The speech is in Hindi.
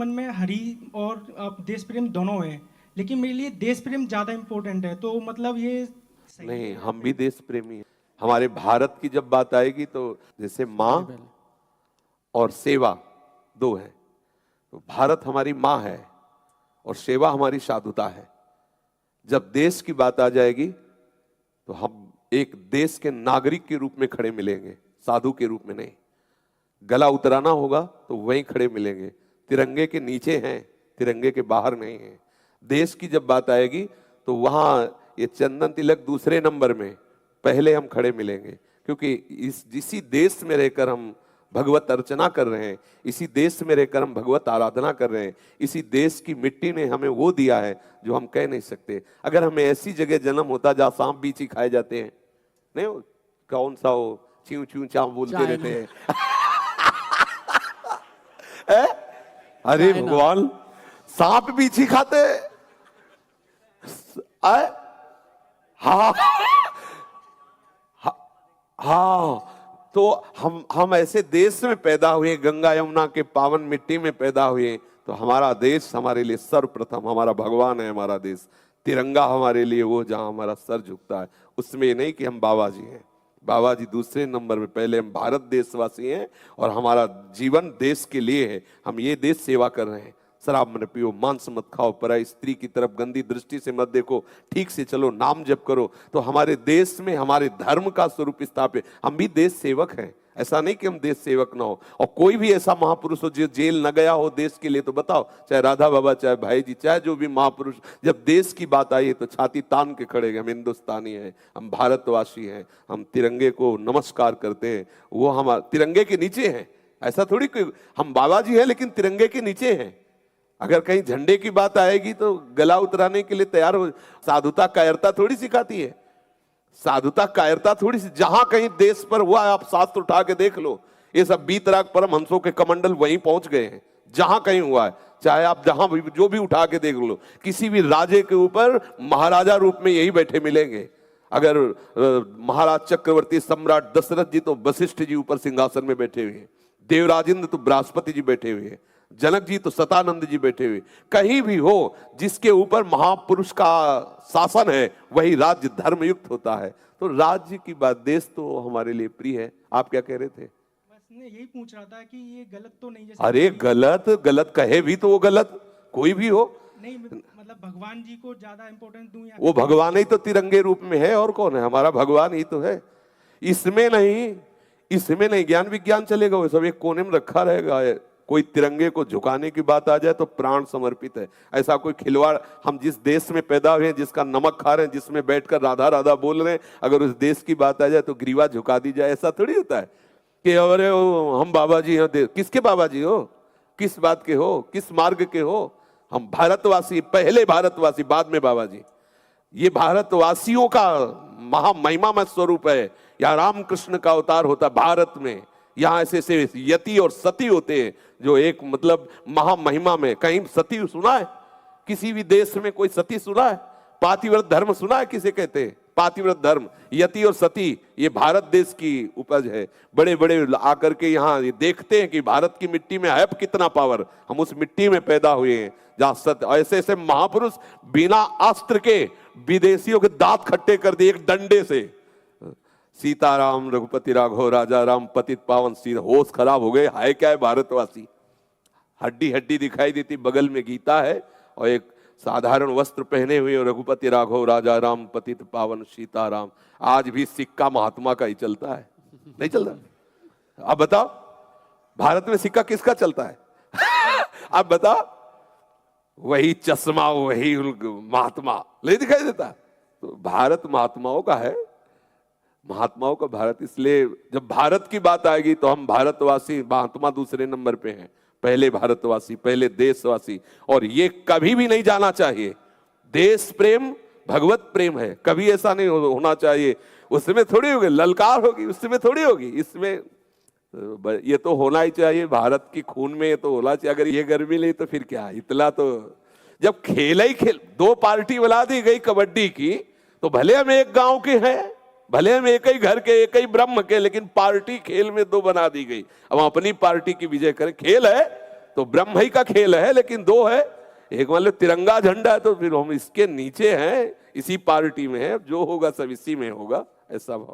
मन में हरि और देश प्रेम दोनों है, लेकिन मेरे लिए देश प्रेम ज्यादा इम्पोर्टेंट है। तो मतलब ये सही है नहीं, या हम फिर? भी देश प्रेमी हैं। हमारे भारत की जब बात आएगी तो जैसे माँ और सेवा दो है। तो भारत हमारी माँ है और सेवा हमारी साधुता है। जब देश की बात आ जाएगी तो हम एक देश के नागरिक के रूप में खड़े मिलेंगे, साधु के रूप में नहीं। गला उतराना होगा तो वहीं खड़े मिलेंगे। तिरंगे के नीचे हैं, तिरंगे के बाहर नहीं है। देश की जब बात आएगी तो वहां ये चंदन तिलक दूसरे नंबर में, पहले हम खड़े मिलेंगे। क्योंकि इसी देश में रहकर हम भगवत अर्चना कर रहे हैं, इसी देश में रहकर हम भगवत आराधना कर रहे हैं। इसी देश की मिट्टी ने हमें वो दिया है जो हम कह नहीं सकते। अगर हमें ऐसी जगह जन्म होता जहां सांप बीची खाए जाते हैं, नहीं वो कौन सा वो च्यू च्यू चाव बोलते रहते हैं अरे भगवान, सांप बीछी खाते आए? हाँ हाँ, तो हम ऐसे देश में पैदा हुए, गंगा यमुना के पावन मिट्टी में पैदा हुए। तो हमारा देश हमारे लिए सर्वप्रथम, हमारा भगवान है हमारा देश। तिरंगा हमारे लिए वो जहां हमारा सर झुकता है। उसमें ये नहीं कि हम बाबा जी हैं, बाबा जी दूसरे नंबर में, पहले हम भारत देशवासी हैं और हमारा जीवन देश के लिए है। हम ये देश सेवा कर रहे हैं। शराब मत पियो, मांस मत खाओ, पराई स्त्री की तरफ गंदी दृष्टि से मत देखो, ठीक से चलो, नाम जप करो। तो हमारे देश में हमारे धर्म का स्वरूप स्थापित। हम भी देश सेवक हैं, ऐसा नहीं कि हम देश सेवक ना हो। और कोई भी ऐसा महापुरुष हो जो जेल न गया हो देश के लिए, तो बताओ, चाहे राधा बाबा, चाहे भाई जी, चाहे जो भी महापुरुष, जब देश की बात आई है तो छाती तान के खड़े गए। हम हिंदुस्तानी हैं, हम भारतवासी हैं, हम तिरंगे को नमस्कार करते हैं। वो हम तिरंगे के नीचे हैं। ऐसा थोड़ी कि हम बाबा जी हैं लेकिन तिरंगे के नीचे हैं। अगर कहीं झंडे की बात आएगी तो गला उतराने के लिए तैयार हो। साधुता कायरता थोड़ी सिखाती है, साधुता कायरता थोड़ी सी। जहां कहीं देश पर हुआ है, आप शास्त्र उठा के देख लो, ये सब बीतराग परमहंसों के कमंडल वहीं पहुंच गए हैं जहां कहीं हुआ है। चाहे आप जहां भी जो भी उठा के देख लो, किसी भी राजे के ऊपर महाराजा रूप में यही बैठे मिलेंगे। अगर महाराज चक्रवर्ती सम्राट दशरथ जी तो वशिष्ठ जी ऊपर सिंहासन में बैठे हुए हैं, देवराजेंद्र तो बृहस्पति जी बैठे हुए हैं, जनक जी तो सतानंद जी बैठे हुए। कहीं भी हो जिसके ऊपर महापुरुष का शासन है वही राज्य धर्मयुक्त होता है। तो राज्य की बात, देश तो हमारे लिए प्रिय है। आप क्या कह रहे थे? बस मैं यही पूछ रहा था कि ये गलत तो नहीं? जैसे अरे गलत, गलत कहे भी तो वो गलत, कोई भी हो। नहीं, मतलब भगवान जी को ज्यादा इम्पोर्टेंस दूं या वो भगवान ही तो तिरंगे रूप में है, और कौन है? हमारा भगवान ही तो है। इसमें नहीं, इसमें नहीं ज्ञान विज्ञान चलेगा, वो सब एक कोने में रखा रहेगा। कोई तिरंगे को झुकाने की बात आ जाए तो प्राण समर्पित है। ऐसा कोई खिलवाड़, हम जिस देश में पैदा हुए हैं, जिसका नमक खा रहे हैं, जिसमें बैठकर राधा राधा बोल रहे हैं, अगर उस देश की बात आ जाए तो ग्रीवा झुका दी जाए, ऐसा थोड़ी होता है कि अरे हम बाबा जी हैं। किसके बाबा जी हो? किस बात के हो? किस मार्ग के हो? हम भारतवासी, पहले भारतवासी, बाद में बाबा जी। ये भारतवासियों का महामहिमा स्वरूप है। या रामकृष्ण का अवतार होता भारत में। यहाँ ऐसे ऐसे यति और सती होते हैं जो एक मतलब महामहिमा में। कहीं सती सुना है? किसी भी देश में कोई सती सुना है? पातिव्रत धर्म सुना है किसे कहते हैं? पातिव्रत धर्म, यति और सती, ये भारत देश की उपज है। बड़े बड़े आकर के यहाँ देखते हैं कि भारत की मिट्टी में है कितना पावर। हम उस मिट्टी में पैदा हुए हैं जहाँ सत्य, ऐसे ऐसे महापुरुष बिना अस्त्र के विदेशियों के दांत खट्टे कर दिए एक डंडे से। सीताराम रघुपति राघव राजा राम पतित पावन सीता। होश खराब हो गए, हाय क्या है भारतवासी। हड्डी हड्डी दिखाई देती, बगल में गीता है और एक साधारण वस्त्र पहने हुए रघुपति राघव राजा राम पतित पावन सीताराम। आज भी सिक्का महात्मा का ही चलता है, नहीं चलता? आप बताओ भारत में सिक्का किसका चलता है? आप बताओ। वही चश्मा, वही महात्मा नहीं दिखाई देता। तो भारत महात्माओं का है, महात्माओं का भारत। इसलिए जब भारत की बात आएगी तो हम भारतवासी, महात्मा दूसरे नंबर पे हैं, पहले भारतवासी, पहले देशवासी। और ये कभी भी नहीं जाना चाहिए। देश प्रेम भगवत प्रेम है, कभी ऐसा नहीं होना चाहिए। उसमें थोड़ी होगी ललकार होगी, उसमें थोड़ी होगी। इसमें ये तो होना ही चाहिए, भारत की खून में ये तो होना चाहिए। अगर ये गर्मी नहीं तो फिर क्या? इतना तो जब खेल ही खेल, दो पार्टी बना दी गई कबड्डी की, तो भले हम एक गांव के हैं, भले हम एक ही घर के, एक ही ब्रह्म के, लेकिन पार्टी खेल में दो बना दी गई। अब अपनी पार्टी की विजय करें। खेल है तो ब्रह्म ही का खेल है, लेकिन दो है, एक मान लो तिरंगा झंडा है तो फिर हम इसके नीचे हैं, इसी पार्टी में है, जो होगा सब इसी में होगा, ऐसा भाव।